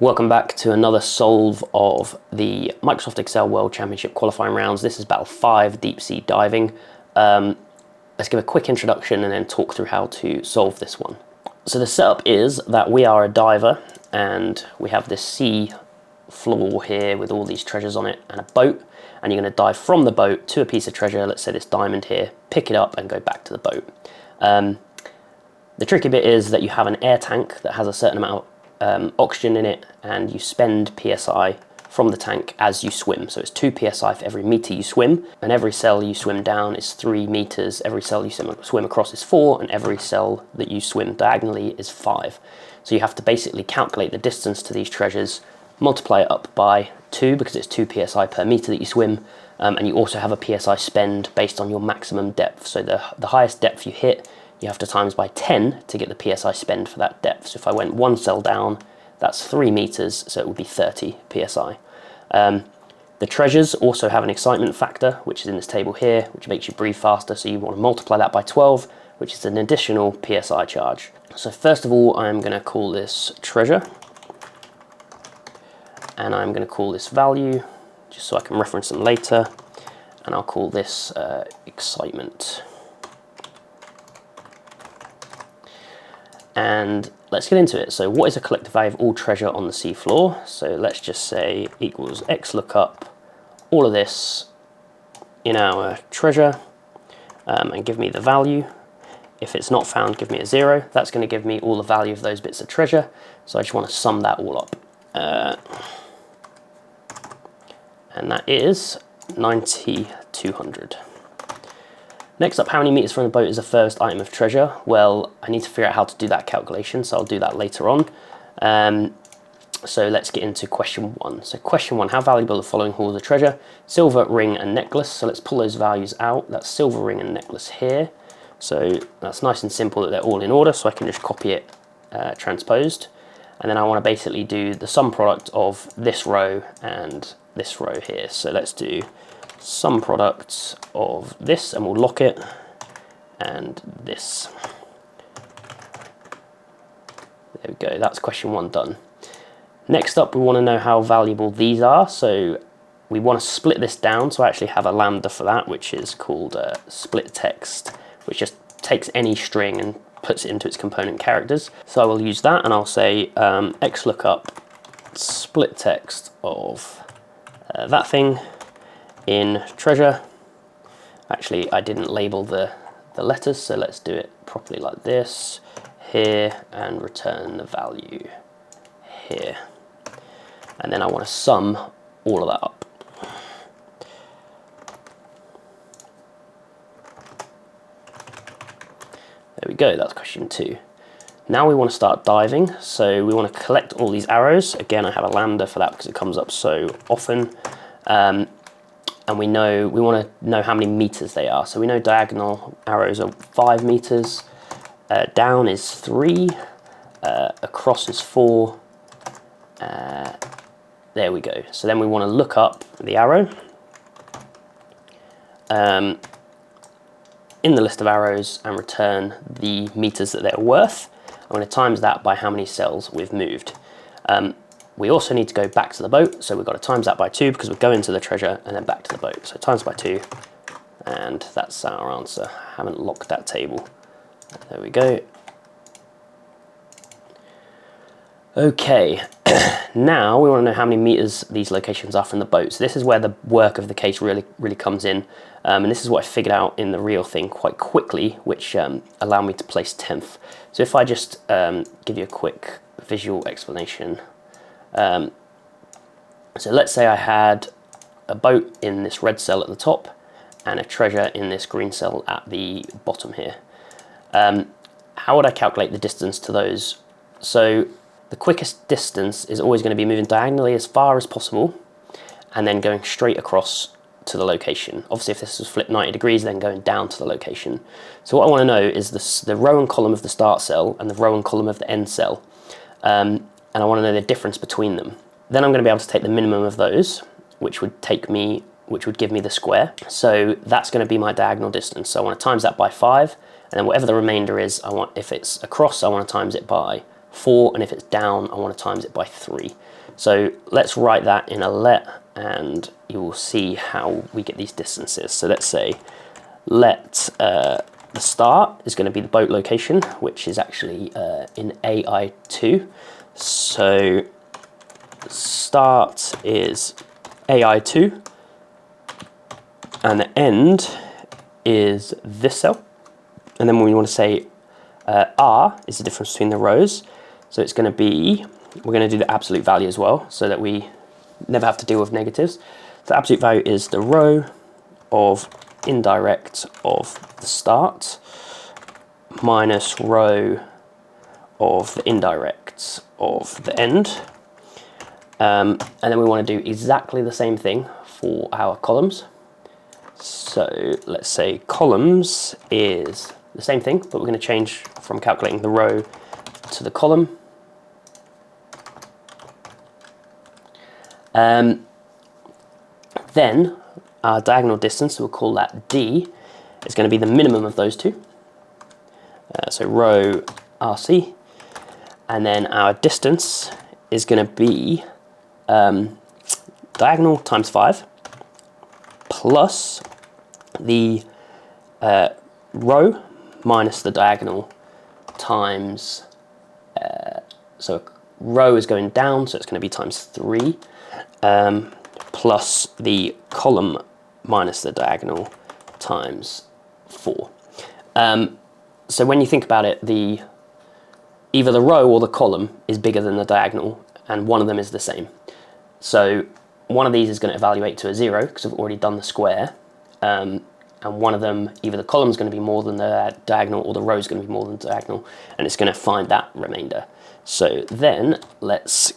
Welcome back to another solve of the Microsoft Excel World Championship qualifying rounds. This is battle 5, deep sea diving. Let's give a quick introduction and then talk through how to solve this one. So the setup is that we are a diver and we have this sea floor here with all these treasures on it and a boat, and you're going to dive from the boat to a piece of treasure, let's say this diamond here, pick it up and go back to the boat. The tricky bit is that you have an air tank that has a certain amount of oxygen in it, and you spend PSI from the tank as you swim. So it's 2 PSI for every meter you swim, and every cell you swim down is 3 meters, every cell you swim across is 4, and every cell that you swim diagonally is 5. So you have to basically calculate the distance to these treasures, multiply it up by 2 because it's 2 PSI per meter that you swim, and you also have a PSI spend based on your maximum depth. So the highest depth you hit, you have to times by 10 to get the PSI spend for that depth. So if I went 1 cell down, that's 3 meters, so it would be 30 PSI. The treasures also have an excitement factor, which is in this table here, which makes you breathe faster, so you want to multiply that by 12, which is an additional PSI charge. So first of all, I'm going to call this treasure, and I'm going to call this value, just so I can reference them later, and I'll call this excitement. And let's get into it. So what is a collective value of all treasure on the seafloor? So let's just say equals x lookup all of this in our treasure, and give me the value. If it's not found, give me a 0. That's going to give me all the value of those bits of treasure. So I just want to sum that all up. And that is 9,200. Next up, how many meters from the boat is the first item of treasure? Well, I need to figure out how to do that calculation, so I'll do that later on. So let's get into question 1. So question 1, how valuable are the following hauls of treasure? Silver, ring and necklace. So let's pull those values out. That's silver, ring and necklace here. So that's nice and simple that they're all in order, so I can just copy it transposed. And then I want to basically do the sum product of this row and this row here. So let's do sum product of this, and we'll lock it, and this. There we go, that's question 1 done. Next up, we want to know how valuable these are, so we want to split this down. So I actually have a lambda for that, which is called split text, which just takes any string and puts it into its component characters. So I will use that, and I'll say x lookup split text of that thing in treasure. Actually, I didn't label the letters, so let's do it properly like this here, and return the value here. And then I want to sum all of that up. There we go, that's question 2. Now we want to start diving, so we want to collect all these arrows. Again, I have a lambda for that because it comes up so often. And we want to know how many meters they are. So we know diagonal arrows are 5 meters, down is 3, across is 4. There we go. So then we want to look up the arrow in the list of arrows and return the meters that they're worth. I'm going to times that by how many cells we've moved. We also need to go back to the boat, so we've got to times that by 2 because we're going to the treasure and then back to the boat. So times by 2, and that's our answer. I haven't locked that table. There we go. Okay, now we want to know how many meters these locations are from the boat. So this is where the work of the case really comes in, and this is what I figured out in the real thing quite quickly, which allowed me to place 10th. So if I just give you a quick visual explanation. So let's say I had a boat in this red cell at the top and a treasure in this green cell at the bottom here. How would I calculate the distance to those? So the quickest distance is always going to be moving diagonally as far as possible and then going straight across to the location. Obviously, if this was flipped 90 degrees, then going down to the location. So what I want to know is the row and column of the start cell and the row and column of the end cell. And I want to know the difference between them. Then I'm going to be able to take the minimum of those, which would give me the square. So that's going to be my diagonal distance. So I want to times that by 5, and then whatever the remainder is, if it's across, I want to times it by 4, and if it's down, I want to times it by 3. So let's write that in a let, and you will see how we get these distances. So let's say let the start is going to be the boat location, which is actually in AI2. So start is AI2, and the end is this cell. And then we want to say R is the difference between the rows. So it's going to be, we're going to do the absolute value as well, so that we never have to deal with negatives. So the absolute value is the row of indirect of the start minus row of the indirect of the end. And then we want to do exactly the same thing for our columns. So let's say columns is the same thing, but we're going to change from calculating the row to the column. Then our diagonal distance, we'll call that D, is going to be the minimum of those two. So row RC, and then our distance is going to be diagonal times 5 plus the row minus the diagonal times, so row is going down, so it's going to be times 3, plus the column minus the diagonal times 4. So when you think about it, either the row or the column is bigger than the diagonal, and one of them is the same. So one of these is going to evaluate to a 0 because we've already done the square, and one of them, either the column is going to be more than the diagonal or the row is going to be more than the diagonal, and it's going to find that remainder. So then let's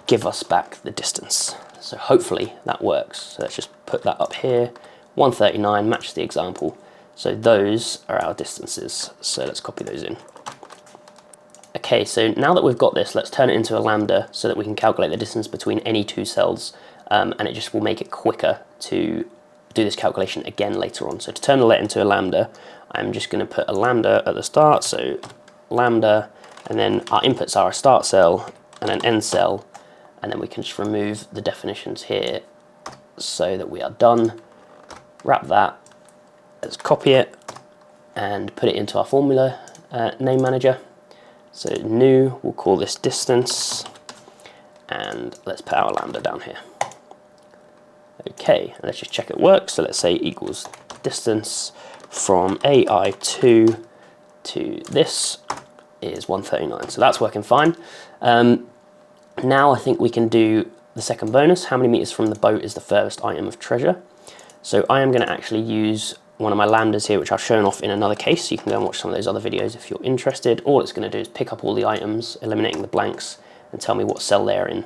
give us back the distance. So hopefully that works. So let's just put that up here. 139 matches the example. So those are our distances. So let's copy those in. Okay, so now that we've got this, let's turn it into a lambda so that we can calculate the distance between any two cells, and it just will make it quicker to do this calculation again later on. So to turn the let into a lambda, I'm just going to put a lambda at the start, so lambda, and then our inputs are a start cell and an end cell, and then we can just remove the definitions here so that we are done. Wrap that, let's copy it and put it into our formula name manager. So new, we'll call this distance, and let's put our lambda down here. Okay, let's just check it works. So let's say equals distance from AI2 to this is 139. So that's working fine. Now I think we can do the second bonus. How many meters from the boat is the furthest item of treasure? So I am going to actually use one of my lambdas here, which I've shown off in another case. So you can go and watch some of those other videos if you're interested. All it's going to do is pick up all the items, eliminating the blanks, and tell me what cell they're in.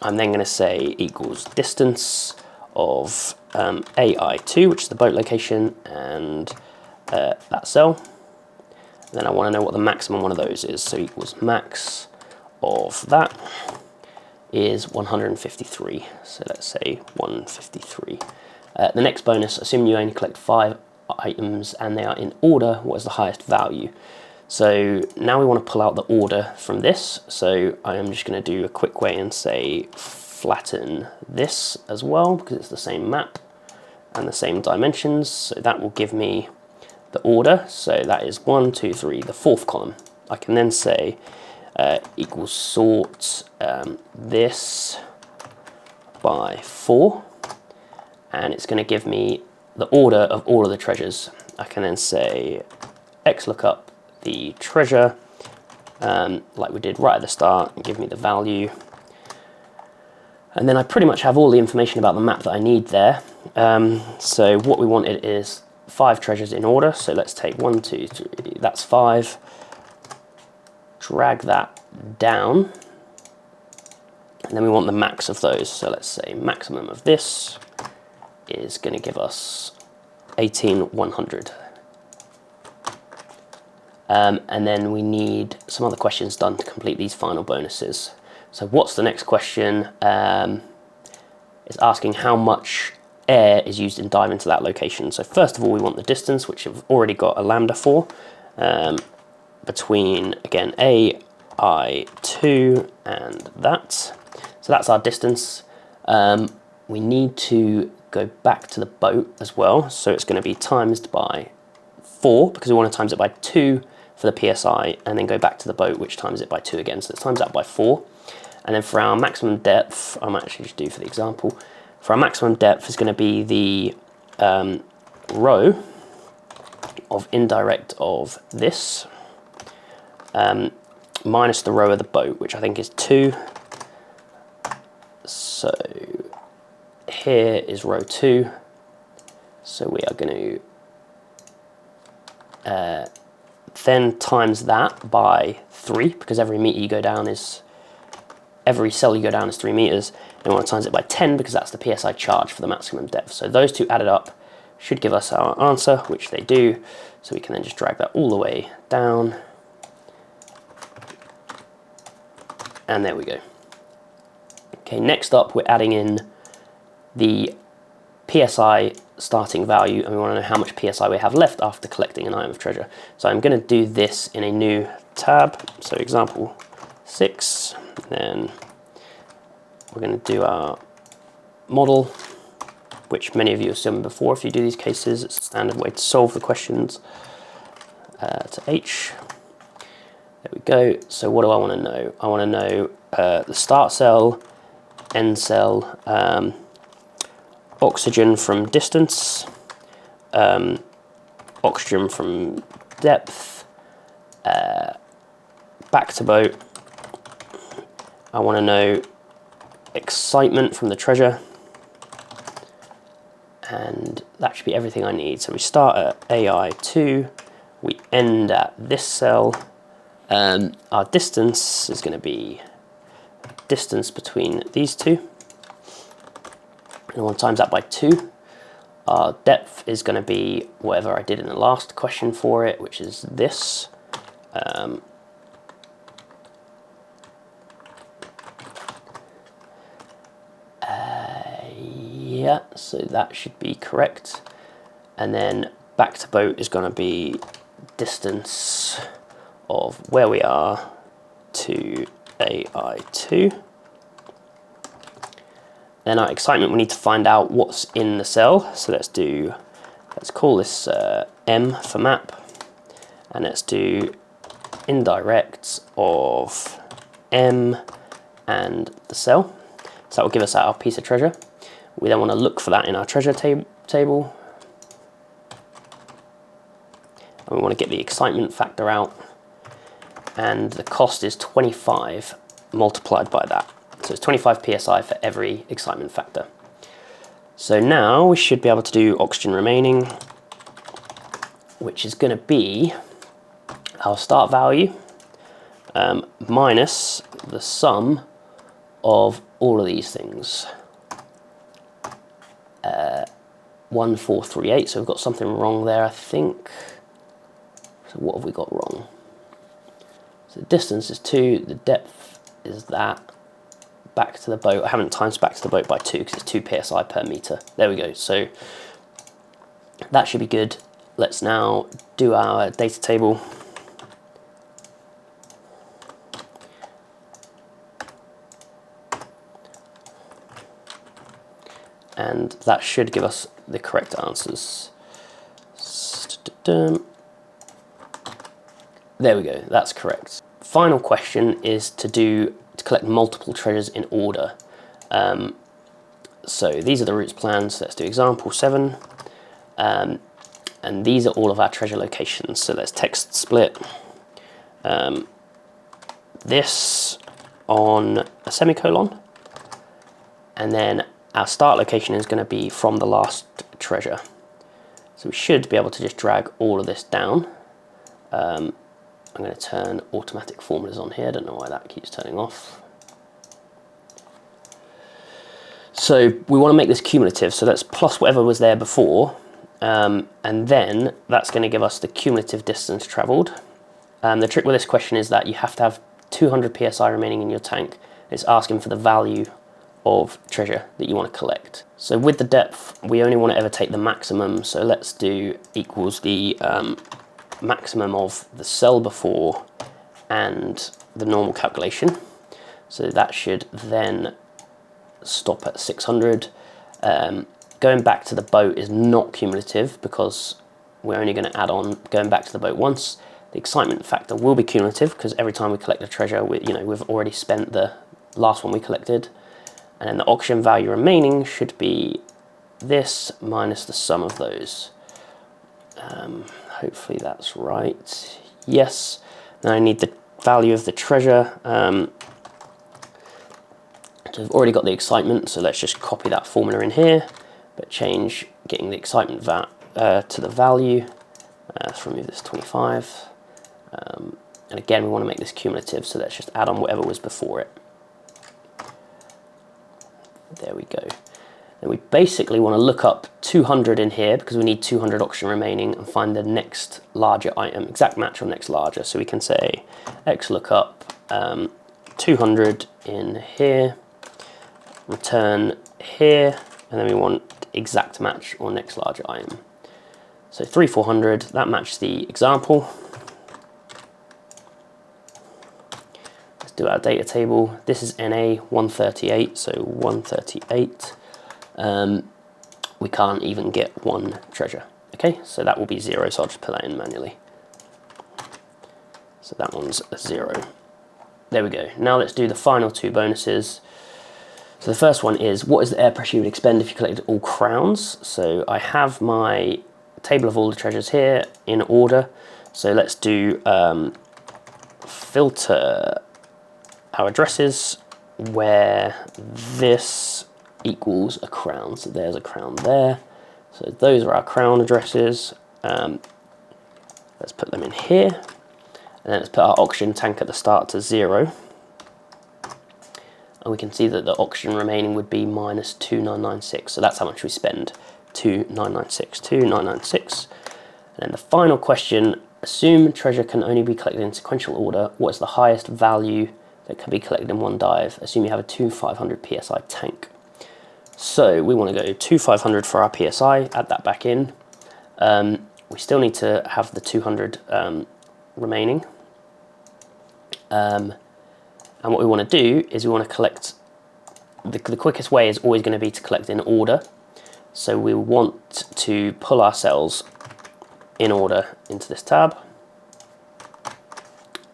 I'm then going to say equals distance of AI2, which is the boat location, and that cell. And then I want to know what the maximum one of those is. So equals max of that is 153. So let's say 153. The next bonus, assume you only collect 5 items and they are in order, what is the highest value? So now we want to pull out the order from this. So I am just going to do a quick way and say flatten this as well, because it's the same map and the same dimensions. So that will give me the order. So that is 1, 2, 3, the fourth column. I can then say equals sort this by 4, and it's going to give me the order of all of the treasures. I can then say XLOOKUP the treasure, like we did right at the start, and give me the value. And then I pretty much have all the information about the map that I need there. So what we wanted is 5 treasures in order. So let's take 1, 2, 3, that's 5. Drag that down. And then we want the max of those. So let's say maximum of this is going to give us 18,100. And then we need some other questions done to complete these final bonuses. So what's the next question? It's asking how much air is used in diving to that location. So first of all, we want the distance, which we've already got a lambda for, between, again, A, AI2 and that. So that's our distance. We need to go back to the boat as well. So it's going to be times by 4 because we want to times it by 2 for the PSI, and then go back to the boat, which times it by 2 again. So let's times that by 4. And then for our maximum depth, I might actually just do for the example, for our maximum depth is going to be the row of indirect of this minus the row of the boat, which I think is 2. So here is row 2. So we are going to then times that by 3, because every cell you go down is 3 meters, and we want to times it by 10 because that's the PSI charge for the maximum depth. So those two added up should give us our answer, which they do. So we can then just drag that all the way down. And there we go. Okay, next up we're adding in the PSI starting value, and we want to know how much PSI we have left after collecting an item of treasure. So I'm going to do this in a new tab. So example 6, then we're going to do our model, which many of you have seen before. If you do these cases, it's a standard way to solve the questions. To H. There we go. So what do I want to know? I want to know the start cell, end cell, oxygen from distance, oxygen from depth, back to boat. I want to know excitement from the treasure, and that should be everything I need. So we start at AI2, we end at this cell. Our distance is going to be distance between these two, and I want to times that by 2. Our depth is going to be whatever I did in the last question for it, which is this. Yeah, so that should be correct. And then back to boat is going to be distance of where we are to AI2. Then our excitement, we need to find out what's in the cell. So let's call this M for map, and let's do indirects of M and the cell. So that will give us our piece of treasure. We then want to look for that in our treasure table. And we want to get the excitement factor out. And the cost is 25 multiplied by that. So it's 25 PSI for every excitement factor. So now we should be able to do oxygen remaining, which is going to be our start value minus the sum of all of these things. 1438, so we've got something wrong there, I think. So what have we got wrong? So the distance is 2, the depth is that. Back to the boat, I haven't times back to the boat by 2 because it's 2 PSI per meter. There we go, so that should be good. Let's now do our data table. And that should give us the correct answers. There we go, that's correct. Final question is to collect multiple treasures in order. So these are the routes planned. So let's do example 7. And these are all of our treasure locations. So let's text split this on a semicolon. And then our start location is going to be from the last treasure. So we should be able to just drag all of this down. I'm going to turn automatic formulas on here. I don't know why that keeps turning off. So we want to make this cumulative. So let's plus whatever was there before. And then that's going to give us the cumulative distance traveled. The trick with this question is that you have to have 200 PSI remaining in your tank. It's asking for the value of treasure that you want to collect. So with the depth, we only want to ever take the maximum. So let's do equals the maximum of the cell before and the normal calculation. So that should then stop at 600. Going back to the boat is not cumulative because we're only going to add on going back to the boat once. The excitement factor will be cumulative because every time we collect a treasure, we've already spent the last one we collected. And then the auction value remaining should be this minus the sum of those. Hopefully that's right. Yes. Now I need the value of the treasure. So we've already got the excitement, so let's just copy that formula in here, but change getting the excitement to the value. Let's remove this 25. And again, we want to make this cumulative, so let's just add on whatever was before it. There we go. Then we basically want to look up 200 in here because we need 200 auction remaining and find the next larger item, exact match or next larger. So we can say X lookup 200 in here, return here, and then we want exact match or next larger item. So 3400, that matches the example. Let's do our data table. This is NA 138, so 138. We can't even get one treasure. Okay, so that will be 0, so I'll just put that in manually. So that one's a 0. There we go. Now let's do the final two bonuses. So the first one is, what is the air pressure you would expend if you collected all crowns? So I have my table of all the treasures here in order. So let's do filter our addresses where this equals a crown. So there's a crown there. So those are our crown addresses. Let's put them in here. And then let's put our auction tank at the start to 0. And we can see that the auction remaining would be minus 2996. So that's how much we spend, 2996, 2996. And then the final question, assume treasure can only be collected in sequential order. What is the highest value that can be collected in one dive? Assume you have a 2500 PSI tank. So we want to go 2500 for our PSI, add that back in. We still need to have the 200 remaining. And what we want to do is we want to collect, the quickest way is always going to be to collect in order. So we want to pull our cells in order into this tab.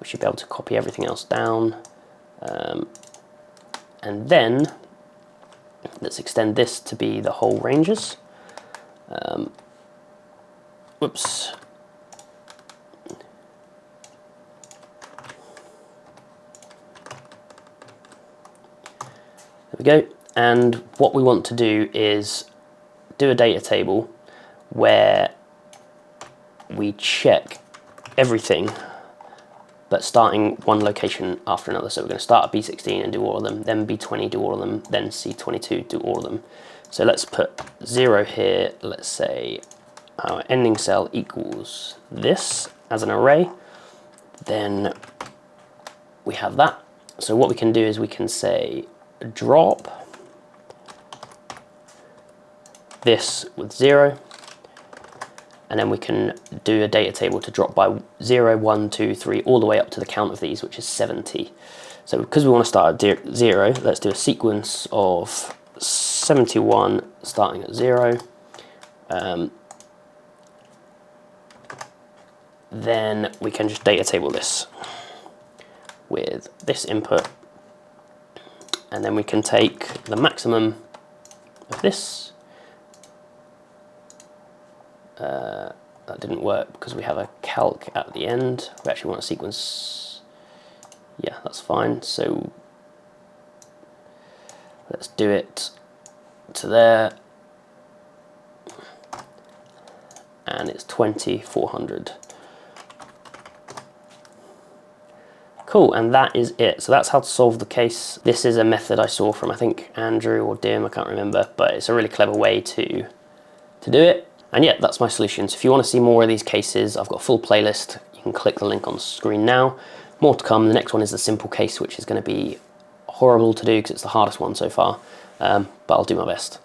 We should be able to copy everything else down. And then let's extend this to be the whole ranges. Whoops. There we go. And what we want to do is do a data table where we check everything, but starting one location after another. So we're going to start at B16 and do all of them, then B20, do all of them, then C22, do all of them. So let's put 0 here. Let's say our ending cell equals this as an array. Then we have that. So what we can do is we can say drop this with 0. And then we can do a data table to drop by 0, 1, 2, 3, all the way up to the count of these, which is 70. So because we want to start at 0, let's do a sequence of 71 starting at 0. Then we can just data table this with this input. And then we can take the maximum of this. That didn't work because we have a calc at the end. We actually want a sequence. Yeah, that's fine. So let's do it to there. And it's 2400. Cool, and that is it. So that's how to solve the case. This is a method I saw from, I think, Andrew or Dim, I can't remember, but it's a really clever way to do it. And yeah, that's my solution. So if you want to see more of these cases, I've got a full playlist. You can click the link on the screen now. More to come. The next one is the simple case, which is going to be horrible to do because it's the hardest one so far, but I'll do my best.